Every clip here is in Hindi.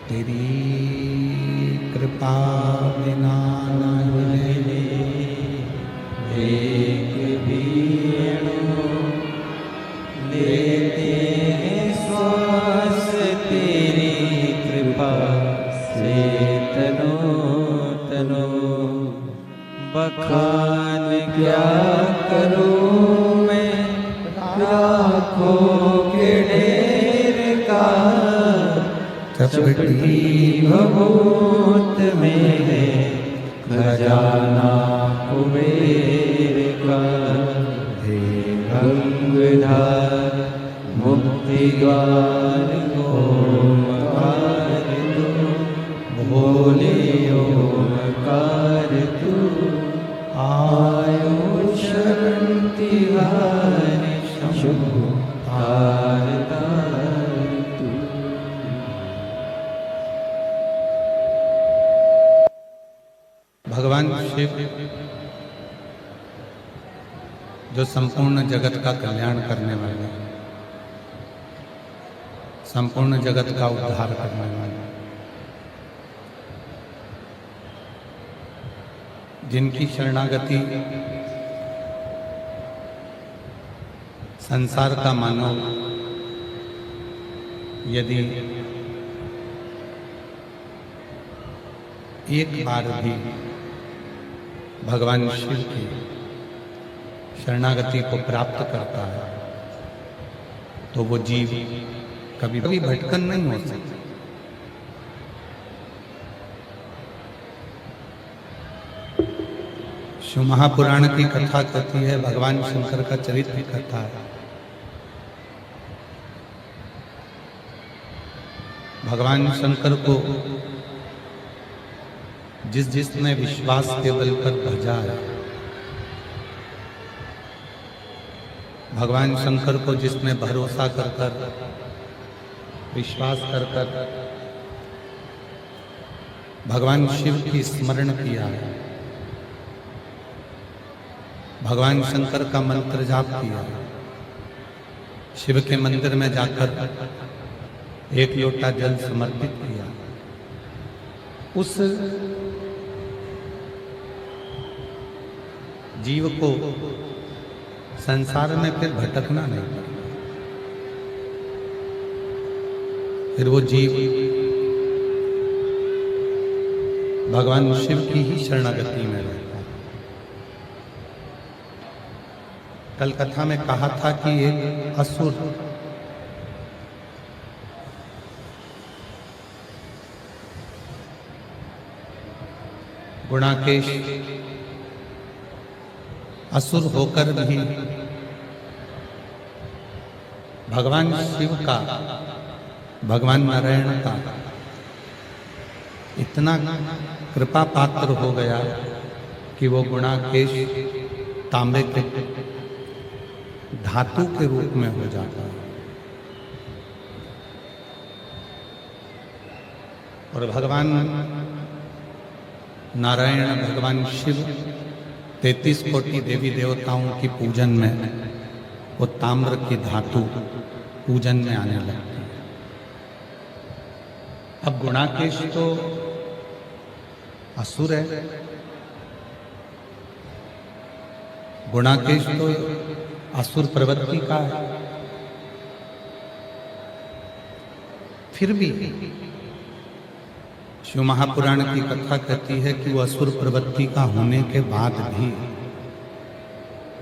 तेरी कृपा बिना न हिले एक भी अणु लेते हैं श्वास तेरी कृपा से तनो तनो। बखान क्या करूं मैं लाखों के ढेर का, चपटी भभूत में है खजाना कुबेर का। हे गंगाधर मुक्ति द्वार ओमकार तू, भोले ओमकार तू। आयु शक्ति हार शंभु तार तार तू। भगवान शिव जो संपूर्ण जगत का कल्याण करने वाले, संपूर्ण जगत का उद्धार करने वाले, जिनकी शरणागति संसार का मानव यदि एक बार भी भगवान शिव की शरणागति को प्राप्त करता है तो वो जीव कभी भी भटकन नहीं हो सकता। शिव महापुराण की कथा कहती है, भगवान शंकर का चरित्र कथा है। भगवान शंकर को जिसने विश्वास के बल पर भजा है, भगवान शंकर को जिसने भरोसा कर कर विश्वास कर कर भगवान शिव की स्मरण किया है, भगवान शंकर का मंत्र जाप किया, शिव के मंदिर में जाकर एक लोटा जल समर्पित किया, उस जीव को संसार में फिर भटकना नहीं पड़ता। फिर वो जीव भगवान शिव की ही शरणागति में रहता है। कल कथा में कहा था कि एक असुर गुणाकेश असुर होकर भी भगवान शिव का, भगवान नारायण का इतना कृपा पात्र हो गया कि वो गुणाकेश तांबे के धातु के रूप में हो जाता है और भगवान नारायण, भगवान शिव 33 कोटि देवी देवताओं की पूजन में वो ताम्र की धातु पूजन में आने लगती है। अब गुणाकेश तो असुर है, गुणाकेश तो असुर प्रवृत्ति का है, फिर भी शिव महापुराण की कथा कहती है कि वो असुर प्रवृत्ति का होने के बाद भी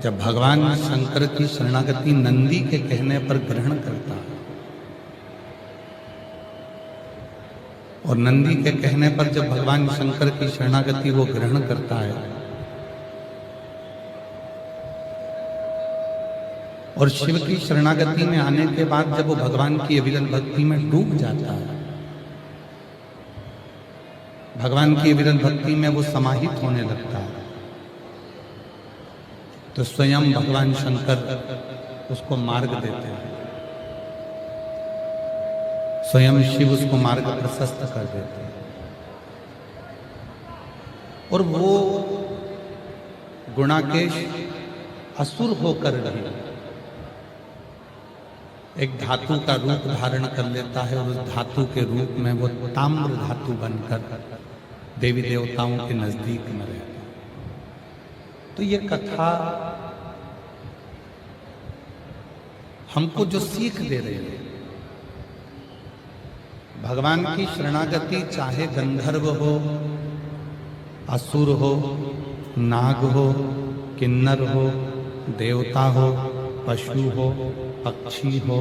जब भगवान शंकर की शरणागति नंदी के कहने पर ग्रहण करता है और नंदी के कहने पर जब भगवान शंकर की शरणागति वो ग्रहण करता है और शिव की शरणागति में आने के बाद जब वो भगवान की अविरल भक्ति में डूब जाता है, भगवान की अविरल भक्ति में वो समाहित होने लगता है, तो स्वयं भगवान शंकर उसको मार्ग देते हैं, स्वयं शिव उसको मार्ग प्रशस्त कर देते हैं और वो गुणाकेश असुर होकर भी एक धातु का रूप धारण कर लेता है और उस धातु के रूप में वो ताम्र धातु बनकर देवी देवताओं के नजदीक में रहता है। तो ये कथा हमको जो सीख दे रही है, भगवान की शरणागति चाहे गंधर्व हो, असुर हो, नाग हो, किन्नर हो, देवता हो, पशु हो, पक्षी हो,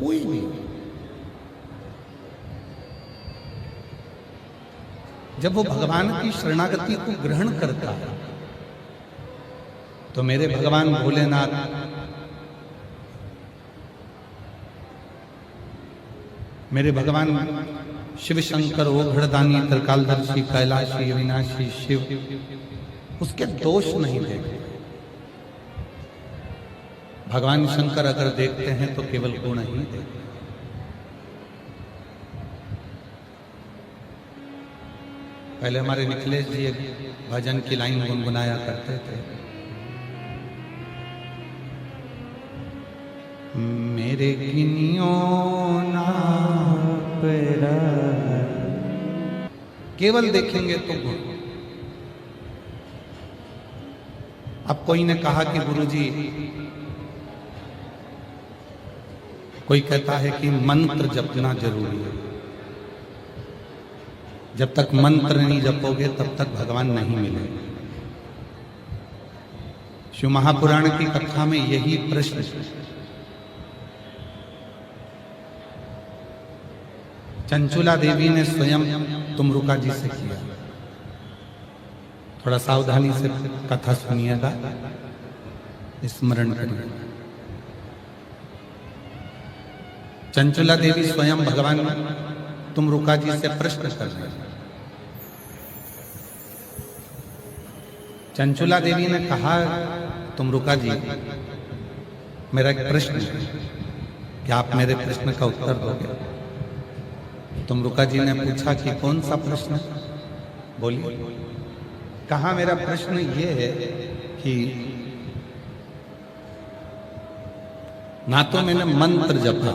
कोई भी हो, जब वो भगवान की शरणागति को ग्रहण करता है तो मेरे भगवान भोलेनाथ मेरे भगवान शिव शंकर ओघड़दानी त्रिकालदर्शी कैलाशी अविनाशी शिव उसके दोष नहीं देखते। भगवान शंकर अगर देखते हैं तो केवल गुण ही देखते। पहले हमारे निखिलेश जी एक भजन की लाइन गुनगुनाया करते थे, मेरे गिनियों ना परा, केवल देखेंगे तो गुण। अब कोई ने कहा कि गुरुजी, कोई कहता है कि मंत्र जपना जरूरी है, जब तक मंत्र नहीं जपोगे तब तक भगवान नहीं मिलेंगे। शिव महापुराण की कथा में यही प्रश्न चंचुला देवी ने स्वयं तुमरुका जी से किया। थोड़ा सावधानी से कथा सुनिएगा, स्मरण करिए। चंचुला देवी स्वयं भगवान तुमरुका जी से प्रश्न कर रहे हैं। चंचुला देवी ने कहा, तुमरुका जी, मेरा एक प्रश्न है, क्या आप मेरे प्रश्न का उत्तर दोगे? तुमरुका जी ने पूछा कि कौन सा प्रश्न? बोलिए। कहा, मेरा प्रश्न ये है कि ना तो मैंने मंत्र जपा,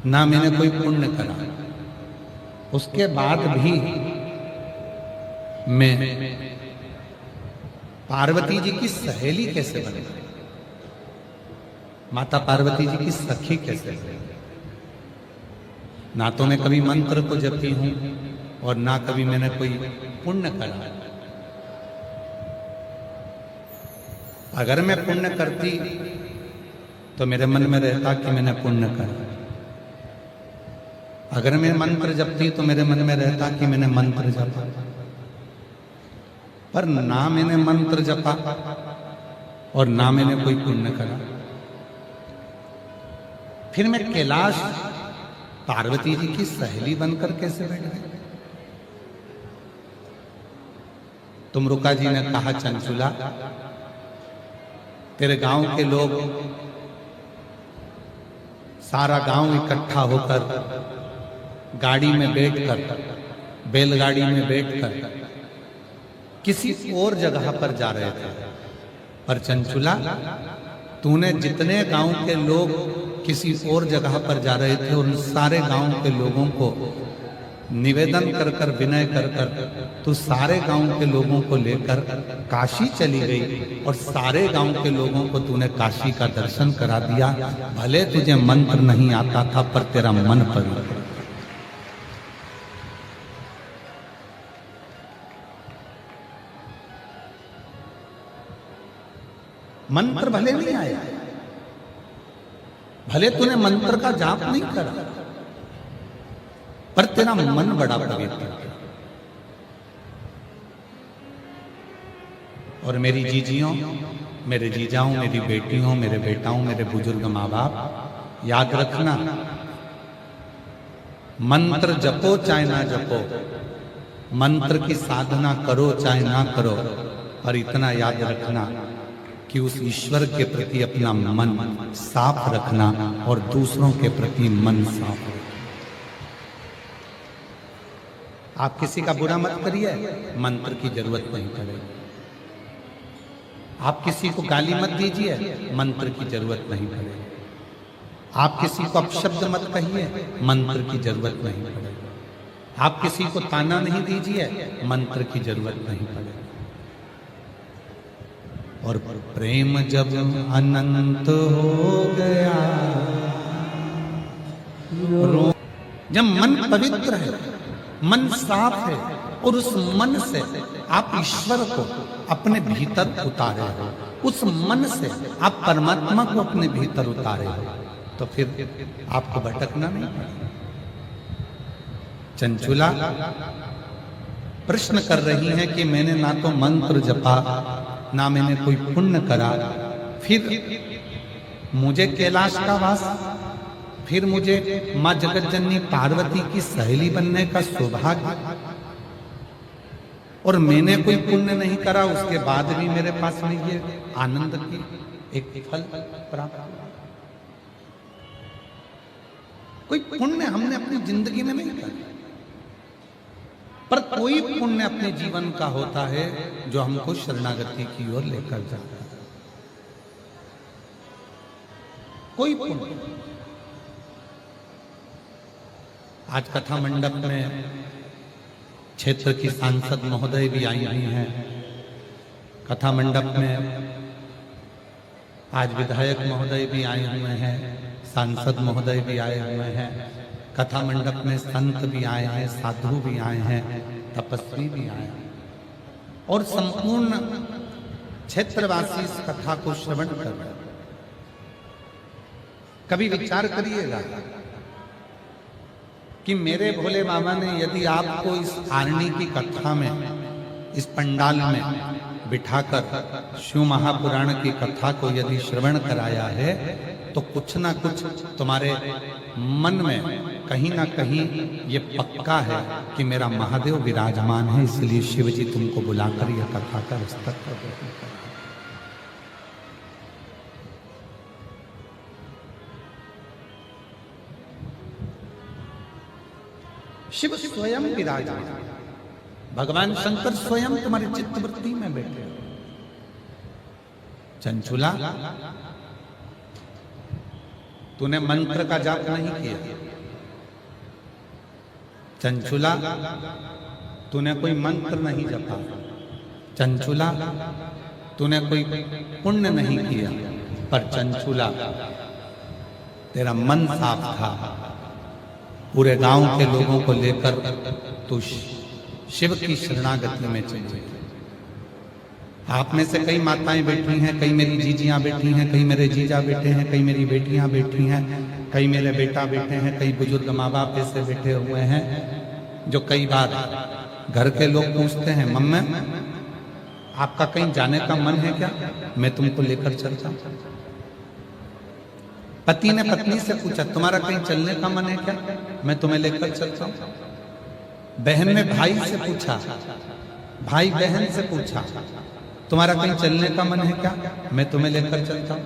ना मैंने कोई पुण्य करा, उसके बाद भी मैं पार्वती जी की सहेली कैसे बन गई? माता पार्वती जी की सखी कैसे बन? ना तो मैं कभी मंत्र को जपी हूं और ना कभी मैंने कोई पुण्य करा। अगर मैं पुण्य करती तो मेरे मन में रहता कि मैंने पुण्य करा, अगर मैं मंत्र जपती तो मेरे मन में रहता कि मैंने मंत्र जपा, पर ना मैंने मंत्र जपा और ना मैंने कोई पुण्य करा। फिर मैं कैलाश पार्वती जी की सहेली बनकर कैसे बैठ गई? तुमरुका जी ने कहा, चंचुला, तेरे गांव के लोग, सारा गांव इकट्ठा होकर गाड़ी में बैठकर, बैलगाड़ी में बैठकर किसी और जगह पर जा रहे थे। पर चंचुला, तूने जितने गांव के लोग किसी और जगह पर जा रहे थे, उन सारे गांव के लोगों को निवेदन कर कर, विनय कर कर, तू सारे गांव के लोगों को लेकर काशी चली गई और सारे गांव के लोगों को तूने काशी का दर्शन करा दिया। भले तुझे मंत्र नहीं आता था, पर तेरा मन पवित्र। मंत्र भले नहीं आया, भले तूने मंत्र का जाप नहीं करा, पर तेरा मन बड़ा पवित्र। और मेरी जीजियों, मेरे जीजाओं, मेरी बेटियों, मेरे बेटाओं, मेरे बुजुर्ग माँ बाप, याद रखना, मंत्र जपो चाहे ना जपो, मंत्र की साधना करो चाहे ना करो, पर इतना याद रखना कि उस ईश्वर के प्रति अपना मन साफ रखना और दूसरों के प्रति मन साफ रखना। आप किसी का बुरा मत करिए, मंत्र की जरूरत नहीं पड़ेगी। आप किसी को गाली मत दीजिए, मंत्र की जरूरत नहीं पड़ेगी। आप किसी को अपशब्द मत कहिए, मंत्र की जरूरत नहीं पड़ेगी। आप किसी को ताना नहीं दीजिए, मंत्र की जरूरत नहीं पड़ेगी। और प्रेम जब अनंत हो गया, जब मन पवित्र है, मन साफ है, और उस मन से आप ईश्वर को अपने भीतर उतारे हो, उस मन से आप परमात्मा को अपने भीतर उतारे हो, तो फिर आपको भटकना नहीं पड़ेगा। चंचुला प्रश्न कर रही है कि मैंने ना तो मंत्र जपा, ना मैंने कोई पुण्य करा, फिर मुझे कैलाश का वास, फिर मुझे मां जगत जननी पार्वती की सहेली बनने का सौभाग्य, और मैंने कोई पुण्य नहीं करा, उसके बाद भी मेरे पास में ये आनंद की एक फल प्राप्त हुआ। कोई पुण्य हमने अपनी जिंदगी में नहीं करा, पर कोई पुण्य अपने जीवन का होता है जो हमको शरणागति की ओर लेकर जाता है। कोई पुण्य। आज कथा मंडप में क्षेत्र की सांसद महोदय भी आई हुई हैं। कथा मंडप में आज विधायक महोदय भी आए हुए हैं, सांसद महोदय भी आए हुए हैं। कथा मंडप में संत भी आए हैं, साधु भी आए हैं, तपस्वी भी आए हैं, और संपूर्ण क्षेत्रवासी इस कथा को श्रवण कर रहे हैं। कभी विचार करिएगा कि मेरे भोले बाबा ने यदि आपको इस आरणी की कथा में, इस पंडाल में बिठाकर शिव महापुराण की कथा को यदि श्रवण कराया है, तो कुछ ना कुछ तुम्हारे मन में कहीं ना कहीं ये पक्का है कि मेरा महादेव विराजमान है, इसलिए शिव जी तुमको बुलाकर यह कथा का विस्तार कर रहे हैं। शिव स्वयं विराजमान, भगवान शंकर स्वयं तुम्हारी चित्तवृत्ति में बैठे। चंचुला, तूने मंत्र का जाप नहीं किया। चंचुला, तूने कोई मंत्र नहीं जपा। चंचुला, तूने कोई पुण्य नहीं किया। पर चंचुला, तेरा मन साफ था। पूरे गांव के लोगों को लेकर तू शिव की शरणागति में चली। आप में से कई माताएं बैठी हैं, कई मेरी जीजियां बैठी हैं, कई मेरे जीजा बैठे हैं, कई मेरी बेटियां बैठी हैं, कई मेरे बेटा बैठे हैं, कई बुजुर्ग माँ बाप ऐसे बैठे हुए हैं जो कई बार घर के लोग पूछते हैं, मम्मी आपका कहीं जाने का मन है क्या, मैं तुमको लेकर चलता हूं। पति ने पत्नी से पूछा, तुम्हारा कहीं चलने का मन है क्या, मैं तुम्हें लेकर चलता हूं। बहन ने भाई से पूछा, भाई बहन से पूछा, तुम्हारा कहीं चलने का मन है क्या, मैं तुम्हें लेकर चलता हूं।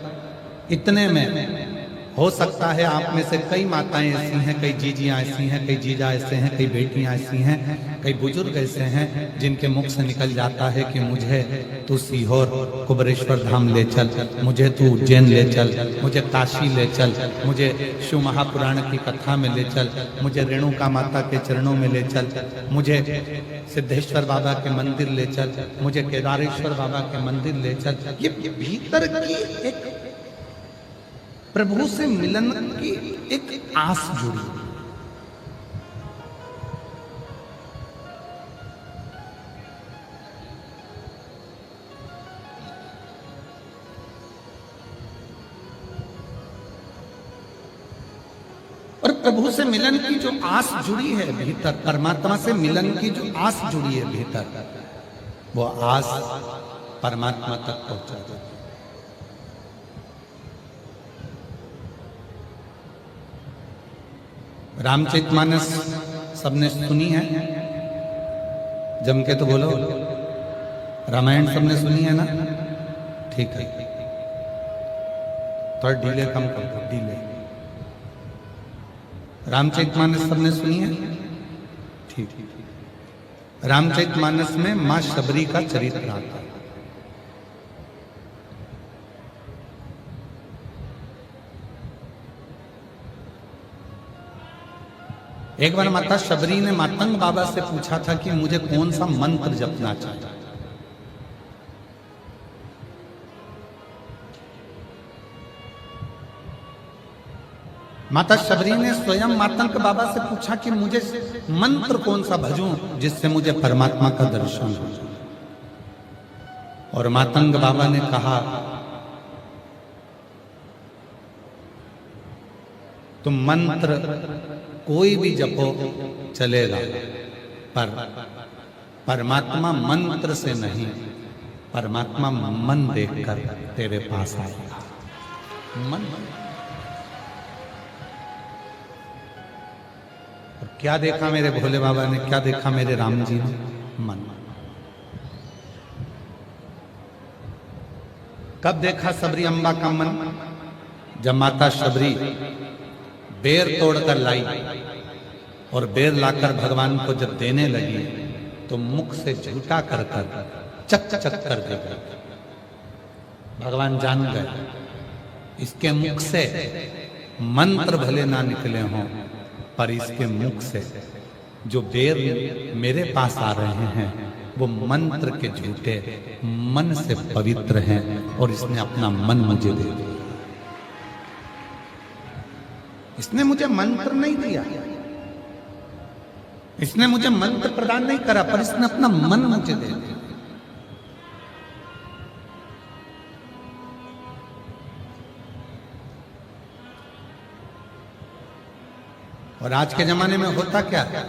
इतने में हो सकता है आप में से कई माताएं ऐसी हैं, कई जीजियां ऐसी हैं, कई जीजा ऐसे हैं, कई बेटियां ऐसी हैं, कई बुजुर्ग ऐसे हैं जिनके मुख से निकल जाता है कि मुझे तू सीहोर कुबरेश्वर धाम ले चल, मुझे तू उज्जैन ले चल, मुझे काशी ले चल, मुझे शिव महापुराण की कथा में ले चल, मुझे रेणुका माता के चरणों में ले चल, मुझे सिद्धेश्वर बाबा के मंदिर ले चल, मुझे केदारेश्वर बाबा के मंदिर ले चल। ये भीतर की एक प्रभु से मिलन की एक आस जुड़ी। और प्रभु से मिलन की जो आस जुड़ी है भीतर, परमात्मा से मिलन की जो आस जुड़ी है भीतर, वो आस परमात्मा तक पहुंचा देती है। रामचरितमानस सबने सुनी है, जम के तो बोलो। रामायण सबने सुनी है ना, ठीक है, थोड़ा डीले कम कर दो, डीले। रामचरितमानस सबने सुनी है, ठीक। रामचरितमानस में मां शबरी का चरित्र आता है। एक बार माता शबरी ने मातंग बाबा से पूछा था कि मुझे कौन सा मंत्र जपना चाहिए। माता शबरी ने स्वयं मातंग बाबा से पूछा कि मुझे मंत्र कौन सा भजूं जिससे मुझे परमात्मा का दर्शन हो। और मातंग बाबा ने कहा, तुम मंत्र कोई भी जपो चलेगा, पर परमात्मा मंत्र से नहीं, परमात्मा मन देखकर तेरे पास आएगा। मन। और क्या देखा मेरे भोले बाबा ने, क्या देखा मेरे राम जी ने? मन। कब देखा सबरी अम्बा का मन? जब माता शबरी बेर तोड़कर लाई और बेर लाकर भगवान को जब देने लगी तो मुख से झूठा कर कर चक चक कर देगा। भगवान जान गए इसके मुख से मंत्र भले ना निकले हों, पर इसके मुख से जो बेर मेरे पास आ रहे हैं वो मंत्र के झूठे मन से पवित्र हैं और इसने अपना मन मुझे दे दिया। इसने मुझे मंत्र नहीं दिया, इसने मुझे मंत्र प्रदान नहीं करा, पर इसने अपना मन मुझे दे दिया। और आज के जमाने में होता क्या है,